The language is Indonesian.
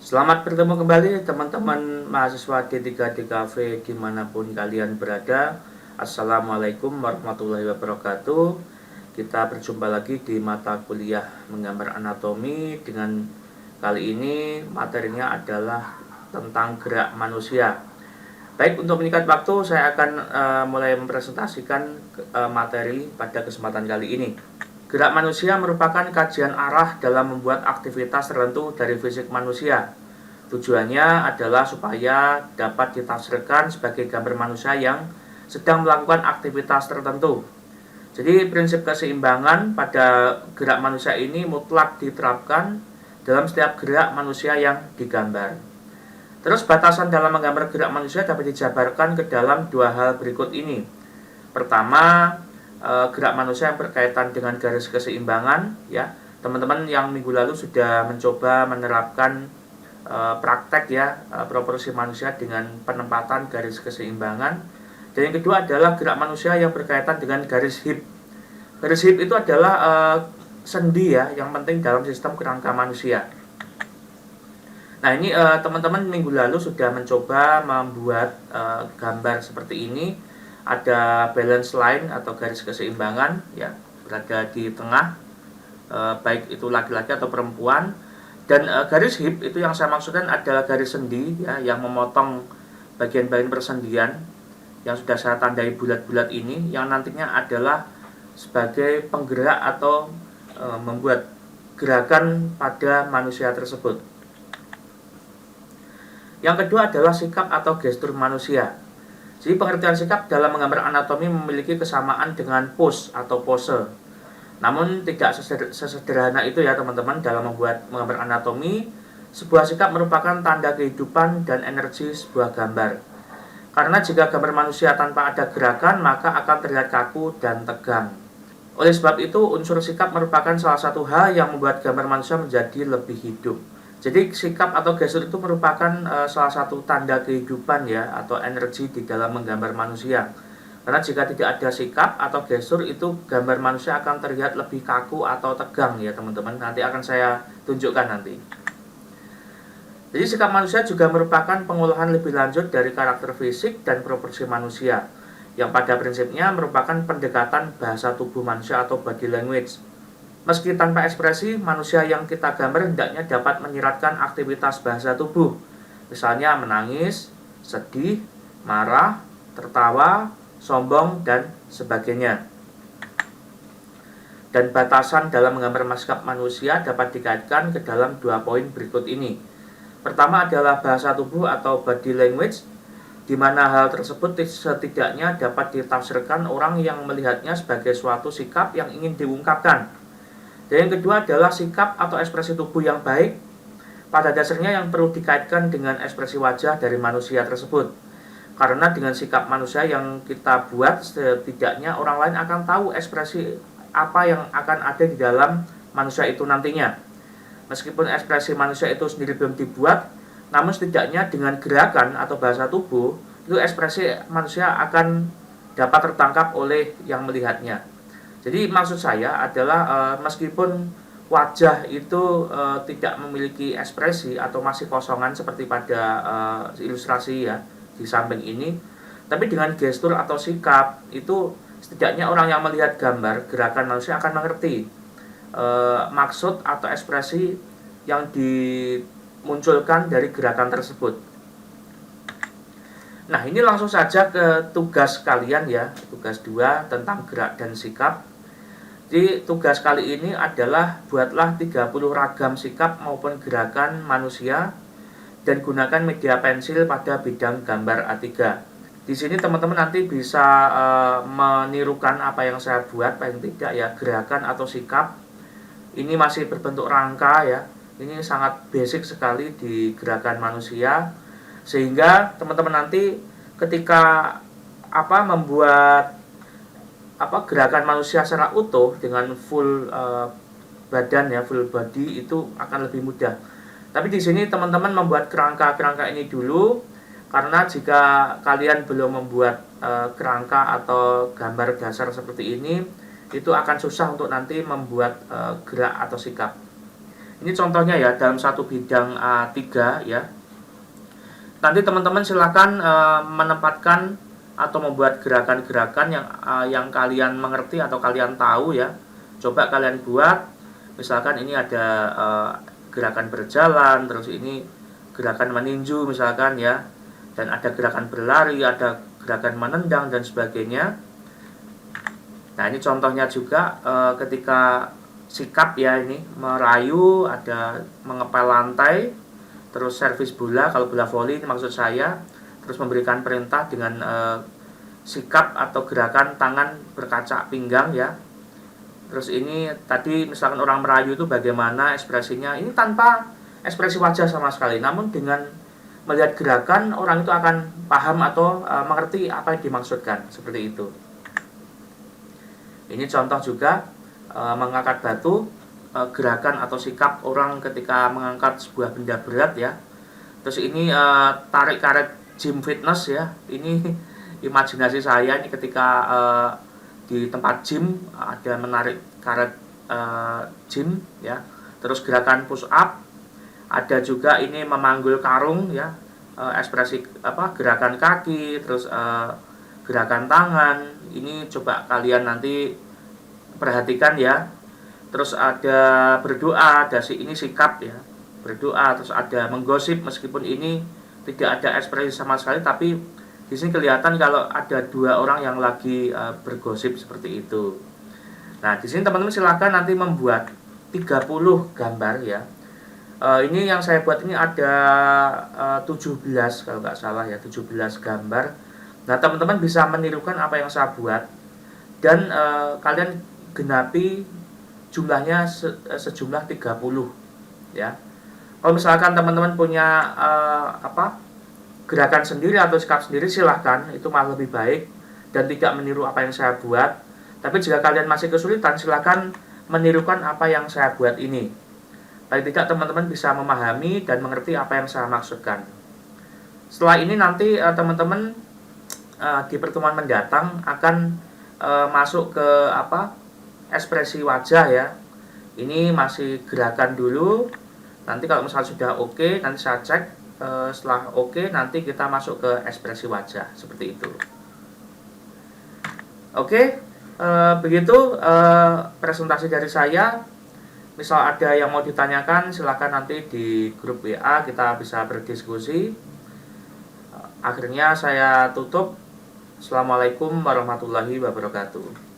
Selamat bertemu kembali teman-teman mahasiswa D3 DKV dimanapun kalian berada. Assalamualaikum warahmatullahi wabarakatuh. Kita berjumpa lagi di mata kuliah menggambar anatomi. Dengan kali ini materinya adalah tentang gerak manusia. Baik, untuk meningkat waktu saya akan mulai mempresentasikan materi pada kesempatan kali ini. Gerak manusia merupakan kajian arah dalam membuat aktivitas tertentu dari fisik manusia. Tujuannya adalah supaya dapat ditafsirkan sebagai gambar manusia yang sedang melakukan aktivitas tertentu. Jadi prinsip keseimbangan pada gerak manusia ini mutlak diterapkan dalam setiap gerak manusia yang digambar. Terus batasan dalam menggambar gerak manusia dapat dijabarkan ke dalam dua hal berikut ini. Pertama, gerak manusia yang berkaitan dengan garis keseimbangan, ya. Teman-teman yang minggu lalu sudah mencoba menerapkan praktek ya, proporsi manusia dengan penempatan garis keseimbangan. Dan yang kedua adalah gerak manusia yang berkaitan dengan garis hip. Garis hip itu adalah sendi ya, yang penting dalam sistem kerangka manusia. Nah, ini teman-teman minggu lalu sudah mencoba membuat gambar seperti ini. Ada balance line atau garis keseimbangan ya, berada di tengah, baik itu laki-laki atau perempuan. Dan garis hip itu yang saya maksudkan adalah garis sendi ya, yang memotong bagian-bagian persendian yang sudah saya tandai bulat-bulat ini, yang nantinya adalah sebagai penggerak atau membuat gerakan pada manusia tersebut. Yang kedua adalah sikap atau gestur manusia. Jadi pengertian sikap dalam menggambar anatomi memiliki kesamaan dengan pose atau pose. Namun tidak sesederhana itu ya teman-teman. Dalam menggambar anatomi, sebuah sikap merupakan tanda kehidupan dan energi sebuah gambar. Karena jika gambar manusia tanpa ada gerakan, maka akan terlihat kaku dan tegang. Oleh sebab itu, unsur sikap merupakan salah satu hal yang membuat gambar manusia menjadi lebih hidup. Jadi sikap atau gestur itu merupakan salah satu tanda kehidupan ya, atau energi di dalam menggambar manusia. Karena jika tidak ada sikap atau gestur, itu gambar manusia akan terlihat lebih kaku atau tegang ya teman-teman. Nanti akan saya tunjukkan nanti. Jadi sikap manusia juga merupakan pengolahan lebih lanjut dari karakter fisik dan proporsi manusia, yang pada prinsipnya merupakan pendekatan bahasa tubuh manusia atau body language. Meski tanpa ekspresi, manusia yang kita gambar hendaknya dapat menyiratkan aktivitas bahasa tubuh. Misalnya menangis, sedih, marah, tertawa, sombong, dan sebagainya. Dan batasan dalam menggambar sikap manusia dapat dikaitkan ke dalam dua poin berikut ini. Pertama adalah bahasa tubuh atau body language, di mana hal tersebut setidaknya dapat ditafsirkan orang yang melihatnya sebagai suatu sikap yang ingin diungkapkan. Dan yang kedua adalah sikap atau ekspresi tubuh yang baik, pada dasarnya yang perlu dikaitkan dengan ekspresi wajah dari manusia tersebut. Karena dengan sikap manusia yang kita buat, setidaknya orang lain akan tahu ekspresi apa yang akan ada di dalam manusia itu nantinya. Meskipun ekspresi manusia itu sendiri belum dibuat, namun setidaknya dengan gerakan atau bahasa tubuh, itu ekspresi manusia akan dapat tertangkap oleh yang melihatnya. Jadi maksud saya adalah meskipun wajah itu tidak memiliki ekspresi atau masih kosongan seperti pada ilustrasi ya di samping ini, tapi dengan gestur atau sikap itu setidaknya orang yang melihat gambar gerakan manusia akan mengerti maksud atau ekspresi yang dimunculkan dari gerakan tersebut. Nah, ini langsung saja ke tugas kalian ya, tugas 2 tentang gerak dan sikap. Jadi tugas kali ini adalah buatlah 30 ragam sikap maupun gerakan manusia dan gunakan media pensil pada bidang gambar A3. Di sini teman-teman nanti bisa menirukan apa yang saya buat, paling tidak ya, gerakan atau sikap. Ini masih berbentuk rangka ya. Ini sangat basic sekali di gerakan manusia, sehingga teman-teman nanti ketika membuat gerakan manusia secara utuh dengan full badan ya, full body, itu akan lebih mudah. Tapi di sini teman-teman membuat kerangka-kerangka ini dulu, karena jika kalian belum membuat kerangka atau gambar dasar seperti ini, itu akan susah untuk nanti membuat gerak atau sikap. Ini contohnya ya, dalam satu bidang A3 ya. Nanti teman-teman silakan menempatkan atau membuat gerakan-gerakan yang kalian mengerti atau kalian tahu ya. Coba kalian buat, misalkan ini ada gerakan berjalan, terus ini gerakan meninju misalkan ya, dan ada gerakan berlari, ada gerakan menendang dan sebagainya. Nah, ini contohnya juga ketika sikap ya, ini merayu, ada mengepel lantai, terus servis bola, kalau bola voli ini maksud saya, terus memberikan perintah dengan sikap atau gerakan tangan berkaca pinggang ya. Terus ini tadi misalkan orang merayu itu bagaimana ekspresinya, ini tanpa ekspresi wajah sama sekali, namun dengan melihat gerakan orang itu akan paham atau mengerti apa yang dimaksudkan, seperti itu. Ini contoh juga mengangkat batu, gerakan atau sikap orang ketika mengangkat sebuah benda berat ya. Terus ini tarik karet gym fitness ya. Ini imajinasi saya ini ketika di tempat gym ada menarik karet gym ya. Terus gerakan push up, ada juga ini memanggul karung ya, ekspresi gerakan kaki, terus gerakan tangan. Ini coba kalian nanti perhatikan ya. Terus ada berdoa, ada ini sikap ya, berdoa. Terus ada menggosip, meskipun ini tidak ada ekspresi sama sekali, tapi di sini kelihatan kalau ada dua orang yang lagi bergosip seperti itu. Nah, di sini teman-teman silakan nanti membuat 30 gambar ya. Ini yang saya buat ini ada 17 kalau nggak salah ya, 17 gambar. Nah, teman-teman bisa menirukan apa yang saya buat, dan kalian genapi jumlahnya sejumlah 30 ya. Kalau misalkan teman-teman punya gerakan sendiri atau sikap sendiri, silahkan, itu malah lebih baik dan tidak meniru apa yang saya buat. Tapi jika kalian masih kesulitan, silahkan menirukan apa yang saya buat ini. Paling tidak teman-teman bisa memahami dan mengerti apa yang saya maksudkan. Setelah ini nanti teman-teman di pertemuan mendatang akan masuk ke ekspresi wajah ya. Ini masih gerakan dulu. Nanti kalau misalnya sudah oke, nanti saya cek. Setelah oke, nanti kita masuk ke ekspresi wajah seperti itu. Oke, begitu presentasi dari saya. Misal ada yang mau ditanyakan, silahkan nanti di grup WA kita bisa berdiskusi. Akhirnya saya tutup. Assalamualaikum warahmatullahi wabarakatuh.